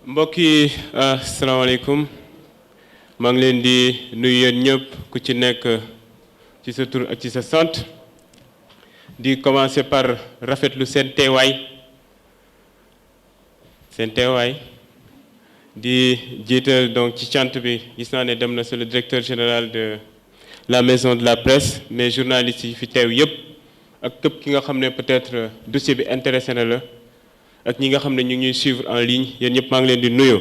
mbokk yi asalaamaaleykum maa ngi leen di nuyu yéen ñëpp ku ci nekk ci sa tur ak ci sa sant di commencer par rafetlu seen teewaay di jiital donc ci cant bi gis naa ne dem na c'est le directeur général de la maison de la presse mais journalistes yi fi teew yëpp ak képp ki nga xam ne peut-être dossier bi intéressé na la ak ñi nga xam ne ñu ngi ñuy suivre en ligne yéen ñëpp maa ngi leen di nuyu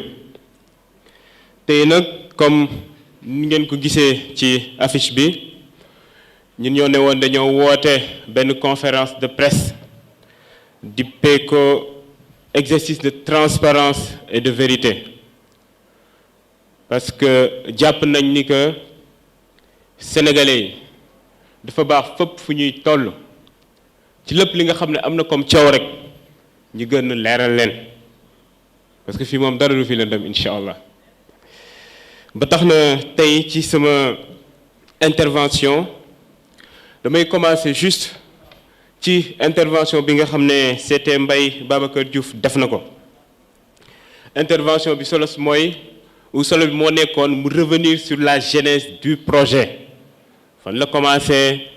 tey nag comme ni ngeen ko gisee ci affiche bi ñun ñoo ne woon dañoo woote benn conférence de presse dippee ko exercice de transparence et de vérité parce que jàpp nañ ni que sénégalais yi dafa baax fépp fu ñuy toll ci lépp li nga xam ne am na comme coow rek ñu gën a leeral leen parce que fii moom dara du fi leen dem incha allah ba tax na tey ci sama intervention damay commencer juste ci intervention bi nga xam ne c'était Mbaye Babacar Diouf def na ko intervention bi solo bi moo nekkoon mu revenir sur la genèse du projet fan la commencé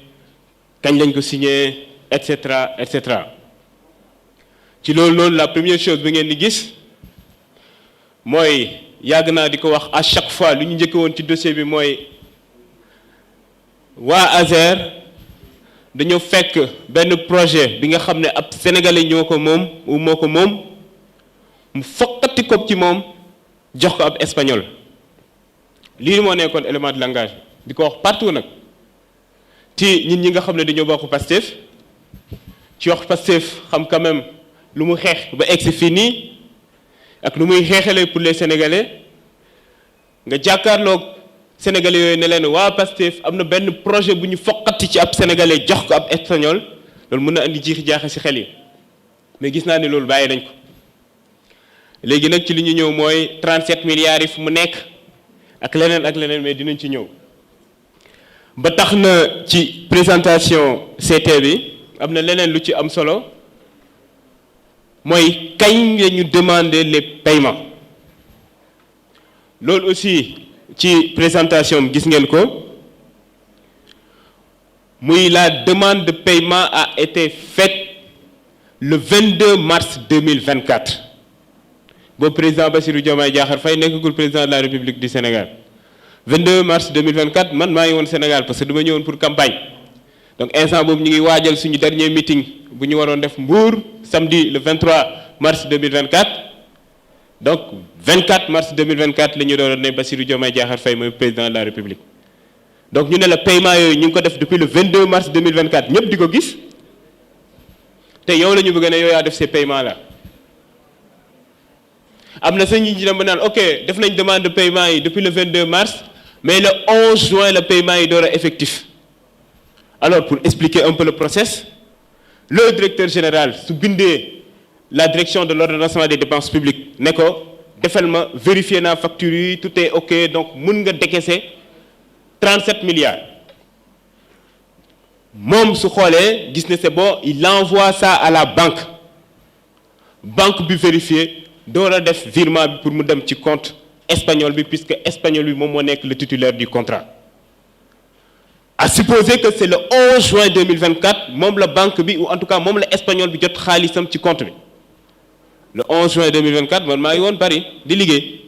kañ lañ ko signé et cetera et cetera. ci loolu la première chose bi ngeen di gis mooy yàgg naa di ko wax à chaque fois lu ñu njëkk woon ci dossier bi mooy waa ASER dañoo fekk benn projet bi nga xam ne ab sénégalais ñoo ko moom ou moo ko moom mu fokkati ko ci moom jox ko ab espagnol lii moo nekkoon élément de langage di ko wax partout nag ci ñun ñi nga xam ne dañoo bokk Pastef ci wax Pastef xam quand même lu mu xeex ba egsi fii nii ak lu muy xeexalee pour les sénégalais nga jàkkaarloog sénégalais yooyu ne leen waa Pastef am na benn projet bu ñu foqati ci ab sénégalais jox ko ab espagnol loolu mën na andi jiixi jaaxe ci xel yi mais gis naa ne loolu bàyyi nañ ko léegi nag ci li ñu ñëw mooy 37 milliards yi fu mu nekk ak leneen mais dinañ ci ñëw ba tax na ci présentation CT bi am na leneen lu ci am solo. mooy kañ la ñu demander les paiements loolu aussi ci présentation bi gis ngeen ko muy la demande de paiement a été faite le 22 mars 2024 boobu président Bassirou Diomaye Diakhar Faye nekkagul président de la République du Sénégal 22 mars 2024 man maa ngi woon Sénégal parce que dama ñëwoon pour campagne donc instant boobu ñu ngi waajal suñu dernier meeting bu ñu waroon def Mbour samedi le 23 mars 2024 donc 24 mars 2024 la ñu doon ne Bassirou Diomaye Diakhar Faye mooy président de la République donc ñu ne la paiement yooyu ñu ngi ko def depuis le 22 mars 2024 ñëpp di ko gis te yow la ñu bëgg ne yow yaa def ces paiements là am na sax ñi dem ba naan ok def nañ demande de paiement yi depuis le 22 mars mais le 11 juin le paiement yi door a effectif alors pour expliquer un peu le process le directeur général su bindee la direction de l'ordonnancement des dépenses publiques ne ko defal ma vérifier naa facture yi tout est ok donc mun nga décaisser 37 milliards moom su xoolee gis ne c'est bon il envoie ça à la banque bi vérifier door a def virement bi pour mu dem ci compte espagnol bi puisque espagnol bi moom moo nekk le titulaire du contrat à supposer que c'est le 11 juin 2024 moom la banque bi ou en tout cas moom la espagnol bi jot xaalisam ci compte bi le 11 juin 2024 man maa ngi woon Paris di liggéey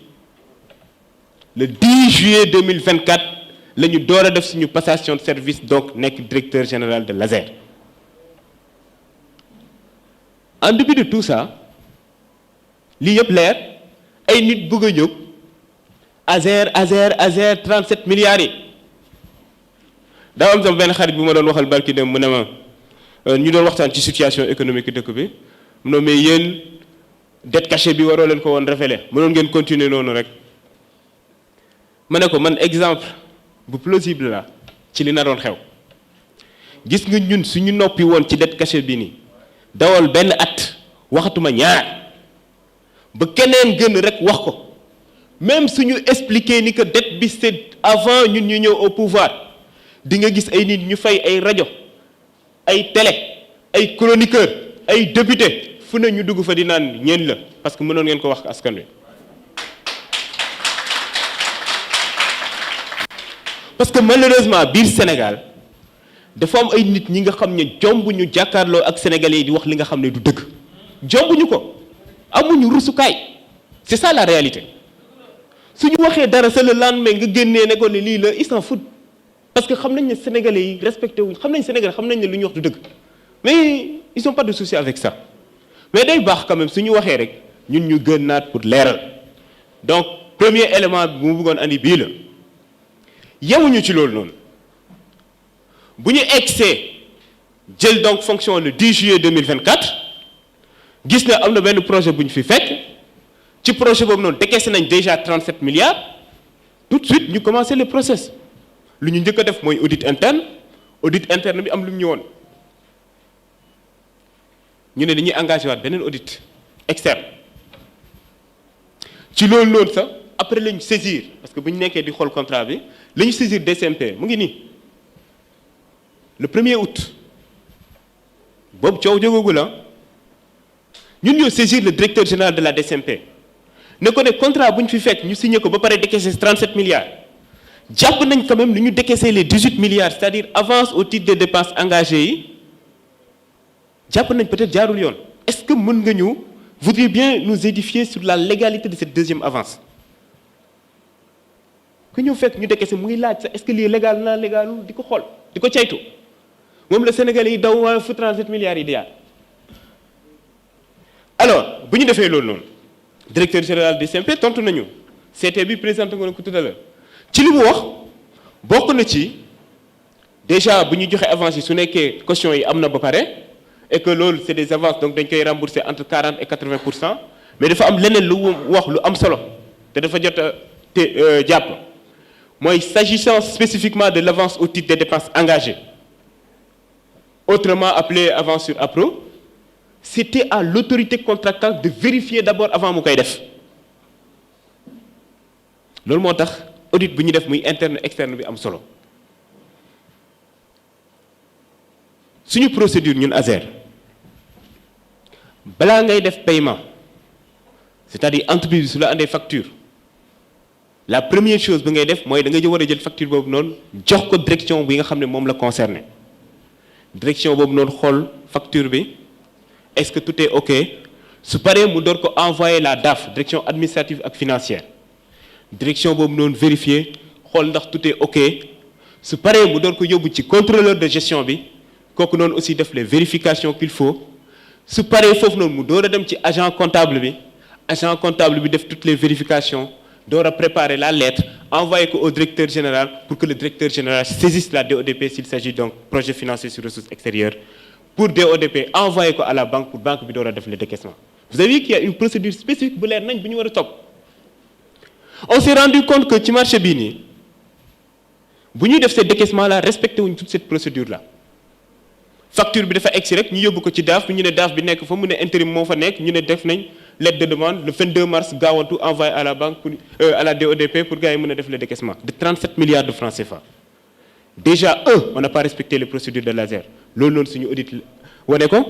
le 10 juillet 2024 la ñu door a def suñu passation de service donc nekk directeur général de l'ASER en dépit de tout ça lii yëpp leer ay nit bëgg a ñëw ASER 37 milliards yi daa am sama benn xarit bu ma doon waxal barki dem mu ne ma ñu doon waxtaan ci situation économique dëkk bi mu ne mais yéen dette cachée bi waroo leen ko woon révéler mënoon ngeen continuer noonu rek ma ne ko man exemple bu plausible la ci li na doon xew gis nga ñun suñu noppi woon ci dette cachée bi nii dawal benn at waxatuma ñaar ba keneen gën rek wax ko même suñu expliquer ni que dette bi c'est avant ñun ñu ñëw au pouvoir di nga gis ay nit ñu fay ay rajo ay télé ay chroniqueur ay député fu ne ñu dugg fa di naan ñeen la parce que mënoon ngeen ko wax askan wi parce que malheureusement biir Sénégal dafa am ay nit ñi nga xam ne jomb ñu jàkkaarloo ak sénégalais yi di wax li nga xam ne du dëgg jomb ñu ko amuñu rusukaay c'est ça la réalité suñu waxee dara c'est le lendemain nga génnee ne ko ne lii la ils s'en foutent parce que xam nañ ne sénégalais yi respecté wuñ xam nañ Sénégal xam nañ ne lu ñu wax du dëgg mais ils ont pas de souci avec ça mais day baax quand même suñu waxee rek ñun ñu gën naat pour leeral donc premier élément bi mu bëggoon andi bii la yemuñu ci loolu noonu bu ñu egsee jël donc fonction le 10 juillet 2024 gis na am na benn projet bu ñu fi fekk ci projet boobu noonu décaissé nañ déjà 37 milliards tout de suite ñu commencé le process lu ñu njëkk a def mooy audit interne bi am lu mu ñëwoon ñu ne dañuy engagé waat beneen audit externe ci loolu noonu sax après la ñu saisir parce que bu ñu nekkee di xool contrat bi la ñu saisir DCMP mu ngi nii le 1er août boobu coow jógagul la ñun ñoo saisir le directeur général de la DCMP ne ko ne contrat bu ñu fi fekk ñu signé ko ba pare décaissé 37 milliards jàpp nañ quand même lu ñu décaissé les 18 milliards c'est-à-dire avance au titre des dépenses engagées yi jàpp nañ peut-être jaarul yoon est-ce que mën nga ñu voudriez bien nous édifier sur la légalité de cette deuxième avance ku ñëw fekk ñu décaissé mu ngi laaj sax est-ce que lii légal naa légalul di ko xool di ko caytu moom la Sénégalais yi daw waa fu 37 milliards yi di yaar alors bu ñu defee loolu noonu directeur général du CMP tontu nañu CT bi présenté nga ko tout à l'heure ci li mu wax bokk na ci déjà bu ñu joxe avance yi su nekkee caution yi am na ba pare et que loolu c'est des avances donc dañ koy rembourser entre 40 et 80% mais dafa am leneen lu wax lu am solo te dafa jot a te jàpp mooy s'agissant spécifiquement de l'avance au titre des dépenses engagées autrement appelée avance sur appro c'était à l'autorité contractante de vérifier d'abord avant mu koy def loolu moo tax audit bu ñu def muy interne externe bi am solo suñu procédure ñun ASER balaa ngay def paiement c'est-à-dire entreprise bi su la andee facture la première chose bi ngay def mooy da nga war a jël facture boobu noonu jox ko direction bi nga xam ne moom la concerné direction boobu noonu xool facture bi est-ce que tout est OK su paree mu door ko envoyer la DAF direction administrative ak financière direction boobu noonu vérifier xool ndax tout est OK su paree mu door ko yóbbu ci contrôleur de gestion bi kooku noonu aussi def les vérifications qu'il faut su paree foofu noonu mu door a dem ci agent comptable bi def toutes les vérifications door a préparer la lettre envoyer ko au directeur général pour que le directeur général saisisse la DODP s'il s'agit donc projet financier sur ressources extérieures pour DODP envoyer ko à la banque pour banque bi door a def le décaissement. Vous avez vu qu'il y a une procédure spécifique bu leer nañ bu ñu war a topp on s'est rendu compte que ci marché bii nii bu ñuy def ces décaissements là respecté wuñ toute cette procédure là facture bi dafa egsi rek ñu yóbbu ko ci DAF bi ñu ne DAF bi nekk fa mu ne intérim moo fa nekk ñu ne def nañ lettre de demande le 22 mars gaawantu envoyé à la banque pour à la DODP pour gars yi mën a def le décaissement de 37 milliards de francs CFA. Déjà on n'a pas respecté les procédures de l'ASER loolu noonu suñu audit wane ko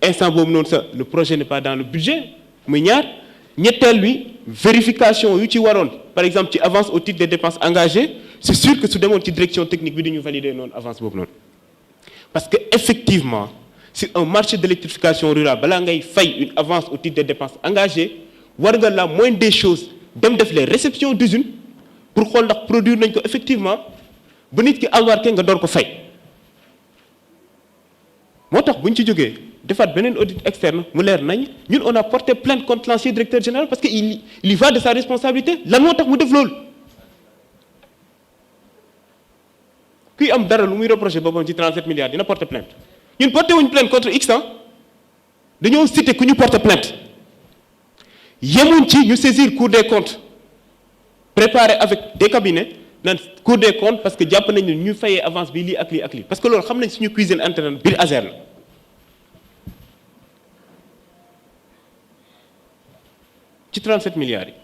instant boobu noonu sax le projet n'est pas dans le budget muy ñaar ñetteel bi vérification yu ci waroon par exemple ci avance au titre des dépenses engagées c'est sûr que su demoon ci direction technique bi dañu valider noonu avance boobu noonu parce que effectivement sur un marché d'électrification rurale balaa ngay fay une avance au titre des dépenses engagées war nga la moindre des choses dem def les réceptions d'usine pour xool ndax produire nañ ko effectivement ba nit ki alwarke nga door ko fay moo tax bu ñu ci jógee defaat beneen audit externe mu leer nañ ñun on a porté plainte contre l'ancien directeur général parce que il y va de sa responsabilité lan moo tax mu def loolu kuy am dara lu muy reproché boppam ci 37 milliards dina porter plainte ñun porté wuñ plainte contre X dañoo cité ku ñu porter plainte yemuñ ci ñu saisir Cour des comptes préparé avec des cabinets naan Cour des comptes parce que jàpp nañ ne ñu fayee avance bi lii ak lii ak lii parce que loolu xam nañ suñu cuisine interne biir ASER la ci 37 milliards yi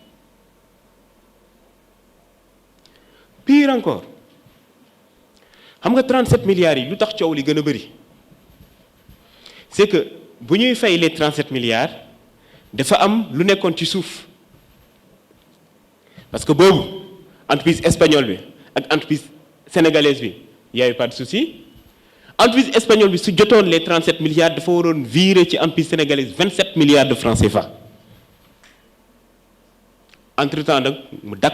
pire encore xam nga 37 milliards yi lu tax coow li gën a bëri c'est que bu ñuy fay les 37 milliards dafa am lu nekkoon ci suuf parce que boobu entreprise espagnole bi ak entreprise sénégalaise bi y avait pas de souci entreprise espagnole bi su jotoon les 37 milliards dafa waroon virer ci entreprise sénégalaise 27 milliards de francs CFA entre temps nag mu dakk